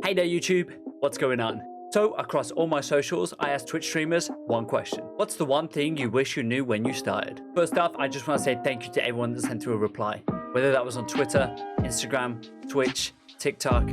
Hey there YouTube, what's going on? So across all my socials, I asked Twitch streamers one question. What's the one thing you wish you knew when you started? First off, I just want to say thank you to everyone that sent through a reply. Whether that was on Twitter, Instagram, Twitch, TikTok,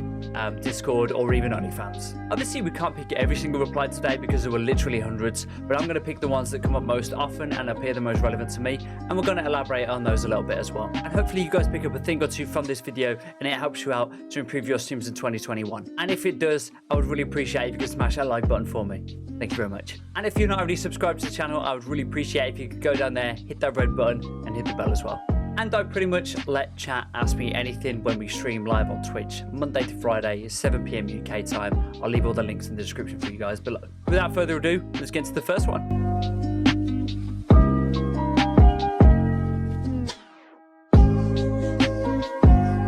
Discord, or even OnlyFans. Obviously, we can't pick every single reply today because there were literally hundreds, but I'm going to pick the ones that come up most often and appear the most relevant to me, and we're going to elaborate on those a little bit as well. And hopefully you guys pick up a thing or two from this video and it helps you out to improve your streams in 2021. And if it does, I would really appreciate if you could smash that like button for me. Thank you very much. And if you're not already subscribed to the channel, I would really appreciate if you could go down there, hit that red button, and hit the bell as well. And I pretty much let chat ask me anything when we stream live on Twitch, Monday to Friday, 7 PM UK time. I'll leave all the links in the description for you guys below. Without further ado, let's get into the first one.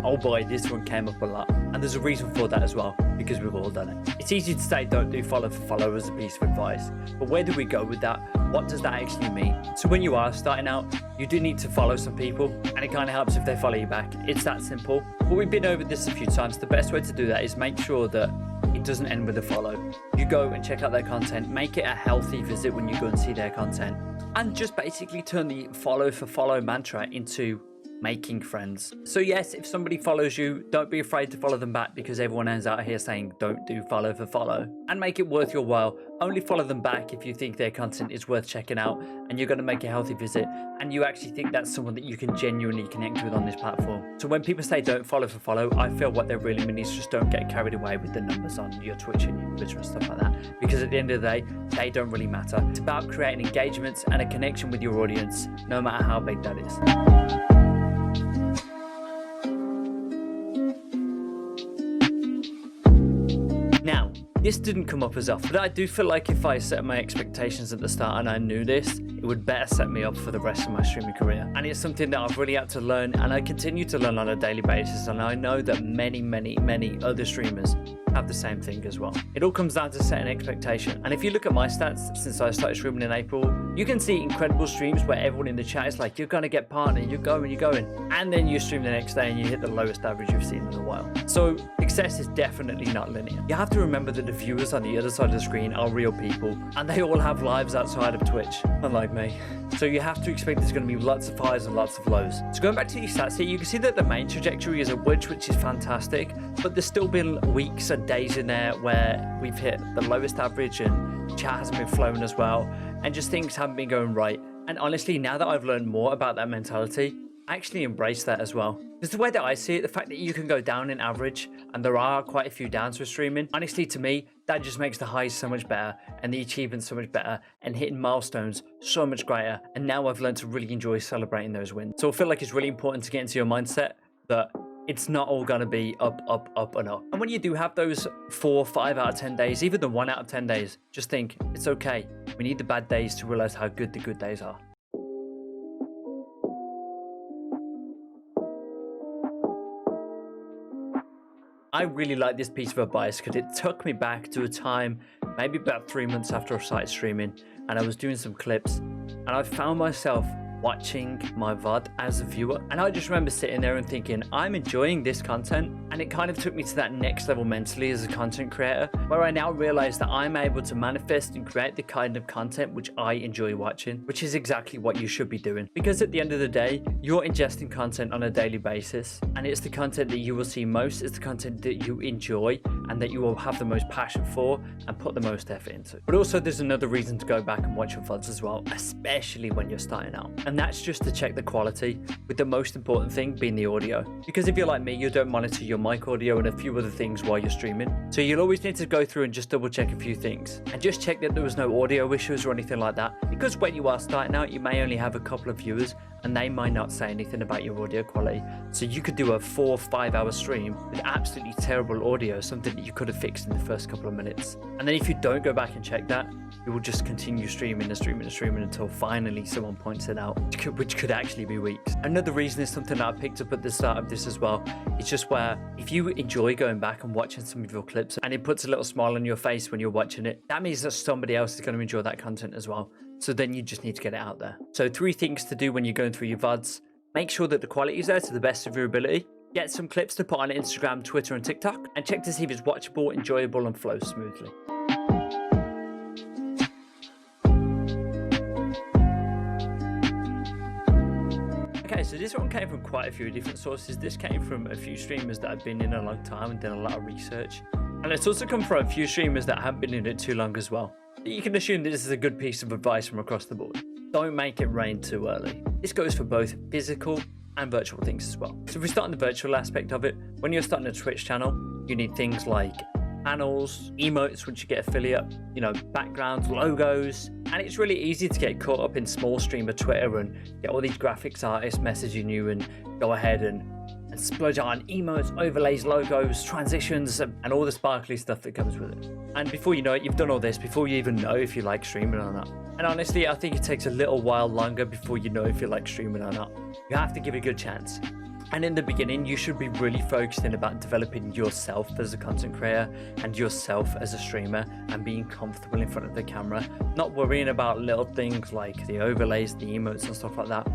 Oh boy, this one came up a lot. And there's a reason for that as well, because we've all done it. It's easy to say don't do follow for follow as a piece of advice, but where do we go with that? What does that actually mean? So when you are starting out, you do need to follow some people, and it kind of helps if they follow you back. It's that simple. But we've been over this a few times. The best way to do that is make sure that it doesn't end with a follow. You go and check out their content, make it a healthy visit when you go and see their content, and just basically turn the follow for follow mantra into making friends. So yes, if somebody follows you, don't be afraid to follow them back, because everyone ends out here saying don't do follow for follow, and make it worth your while. Only follow them back if you think their content is worth checking out and you're going to make a healthy visit and you actually think that's someone that you can genuinely connect with on this platform. So when people say don't follow for follow, I feel what they really mean is just don't get carried away with the numbers on your Twitch and your Twitter and stuff like that, because at the end of the day, they don't really matter. It's about creating engagements and a connection with your audience, no matter how big that is. Now, this didn't come up as often, but I do feel like if I set my expectations at the start and I knew this, it would better set me up for the rest of my streaming career. And it's something that I've really had to learn, and I continue to learn on a daily basis, and I know that many other streamers have the same thing as well. It all comes down to setting expectation. And if you look at my stats since I started streaming in April, you can see incredible streams where everyone in the chat is like, you're gonna get partner, you're going, and then you stream the next day and you hit the lowest average you've seen in a while. So success is definitely not linear. You have to remember that the viewers on the other side of the screen are real people, and they all have lives outside of Twitch, unlike me. So you have to expect there's going to be lots of highs and lots of lows. So going back to these stats here, you can see that the main trajectory is upwards, which is fantastic, but there's still been weeks and days in there where we've hit the lowest average and chat hasn't been flowing as well, and just things haven't been going right. And honestly, now that I've learned more about that mentality, I actually embrace that as well. Because the way that I see it, the fact that you can go down in average, and there are quite a few downs with streaming, honestly to me, that just makes the highs so much better, and the achievements so much better, and hitting milestones so much greater. And now I've learned to really enjoy celebrating those wins. So I feel like it's really important to get into your mindset that it's not all going to be up, and up. And when you do have those 4, 5 out of 10 days, even the 1 out of 10 days, just think it's okay. We need the bad days to realize how good the good days are. I really like this piece of advice because it took me back to a time, maybe about 3 months after I started streaming, and I was doing some clips, and I found myself watching my VOD as a viewer, and I just remember sitting there and thinking, I'm enjoying this content, and it kind of took me to that next level mentally as a content creator, where I now realize that I'm able to manifest and create the kind of content which I enjoy watching, which is exactly what you should be doing. Because at the end of the day, you're ingesting content on a daily basis, and it's the content that you will see most, it's the content that you enjoy and that you will have the most passion for and put the most effort into. But also there's another reason to go back and watch your VODs as well, especially when you're starting out. And that's just to check the quality, with the most important thing being the audio. Because if you're like me, you don't monitor your mic audio and a few other things while you're streaming. So you'll always need to go through and just double check a few things. And just check that there was no audio issues or anything like that. Because when you are starting out, you may only have a couple of viewers and they might not say anything about your audio quality. So you could do a 4 or 5 hour stream with absolutely terrible audio, something that you could have fixed in the first couple of minutes. And then if you don't go back and check that, you will just continue streaming until finally someone points it out, which could actually be weeks. Another reason is something that I picked up at the start of this as well. It's just where if you enjoy going back and watching some of your clips and it puts a little smile on your face when you're watching it, that means that somebody else is going to enjoy that content as well. So then you just need to get it out there. So 3 things to do when you're going through your VODs. Make sure that the quality is there to the best of your ability. get some clips to put on Instagram, Twitter and TikTok, and check to see if it's watchable, enjoyable and flows smoothly. Okay, so this one came from quite a few different sources. This came from a few streamers that have been in a long time and done a lot of research. And it's also come from a few streamers that haven't been in it too long as well. You can assume that this is a good piece of advice from across the board. Don't make it rain too early. This goes for both physical and virtual things as well. So if we start on the virtual aspect of it, when you're starting a Twitch channel, you need things like panels, emotes once you get affiliate, you know, backgrounds, logos, and it's really easy to get caught up in small streamer Twitter and get all these graphics artists messaging you and go ahead and splurge on emotes, overlays, logos, transitions, and all the sparkly stuff that comes with it. And before you know it, you've done all this before you even know if you like streaming or not. And honestly, I think it takes a little while longer before you know if you like streaming or not. You have to give it a good chance. And in the beginning, you should be really focusing about developing yourself as a content creator and yourself as a streamer and being comfortable in front of the camera, not worrying about little things like the overlays, the emotes and stuff like that.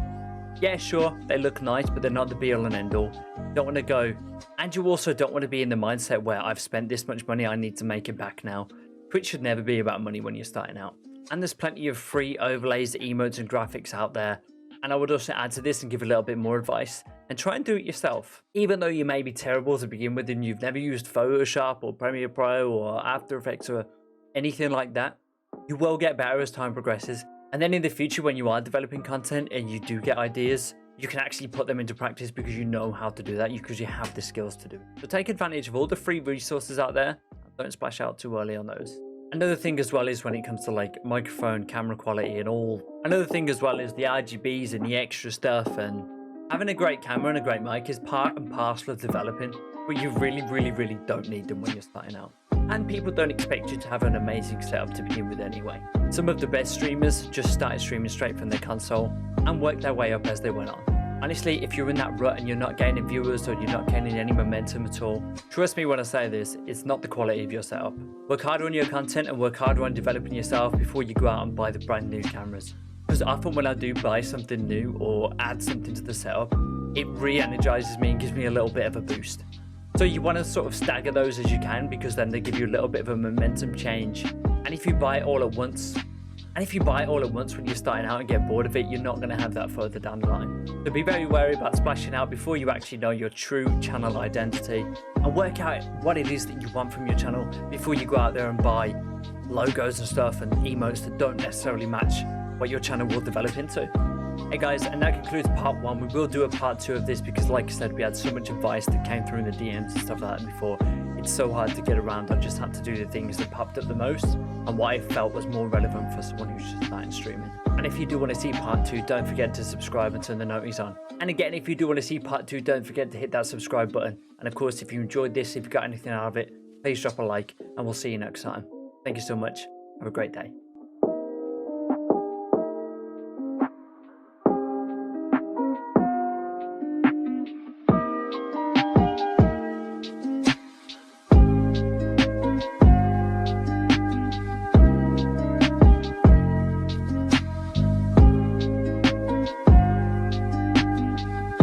Yeah, sure, they look nice, but they're not the be all and end all. You don't want to go, and you also don't want to be in the mindset where I've spent this much money, I need to make it back now. Twitch should never be about money when you're starting out. And there's plenty of free overlays, emotes and graphics out there. And I would also add to this and give a little bit more advice and try and do it yourself. Even though you may be terrible to begin with and you've never used Photoshop or Premiere Pro or After Effects or anything like that, you will get better as time progresses. And then in the future, when you are developing content and you do get ideas, you can actually put them into practice because you know how to do that, because you have the skills to do it. So take advantage of all the free resources out there. Don't splash out too early on those. Another thing as well is when it comes to like microphone, camera quality and all. Another thing as well is the RGBs and the extra stuff, and having a great camera and a great mic is part and parcel of developing, but you really don't need them when you're starting out. And people don't expect you to have an amazing setup to begin with anyway. Some of the best streamers just started streaming straight from their console and worked their way up as they went on. Honestly, if you're in that rut and you're not gaining viewers or you're not gaining any momentum at all, trust me when I say this, it's not the quality of your setup. Work harder on your content and work harder on developing yourself before you go out and buy the brand new cameras. Because often when I do buy something new or add something to the setup, it re-energizes me and gives me a little bit of a boost. So you want to sort of stagger those as you can, because then they give you a little bit of a momentum change. And if you buy it all at once, when you're starting out and get bored of it, you're not going to have that further down the line. So be very wary about splashing out before you actually know your true channel identity, and work out what it is that you want from your channel before you go out there and buy logos and stuff and emotes that don't necessarily match what your channel will develop into. Hey guys, and that concludes part 1. We will do a part 2 of this because, like I said, we had so much advice that came through in the DMs and stuff like that before. It's so hard to get around. I just had to do the things that popped up the most and what I felt was more relevant for someone who's just starting streaming. And if you do want to see part 2, don't forget to subscribe and turn the notifications on. And again, if you do want to see part 2, don't forget to hit that subscribe button. And of course, if you enjoyed this, if you got anything out of it, please drop a like and we'll see you next time. Thank you so much. Have a great day.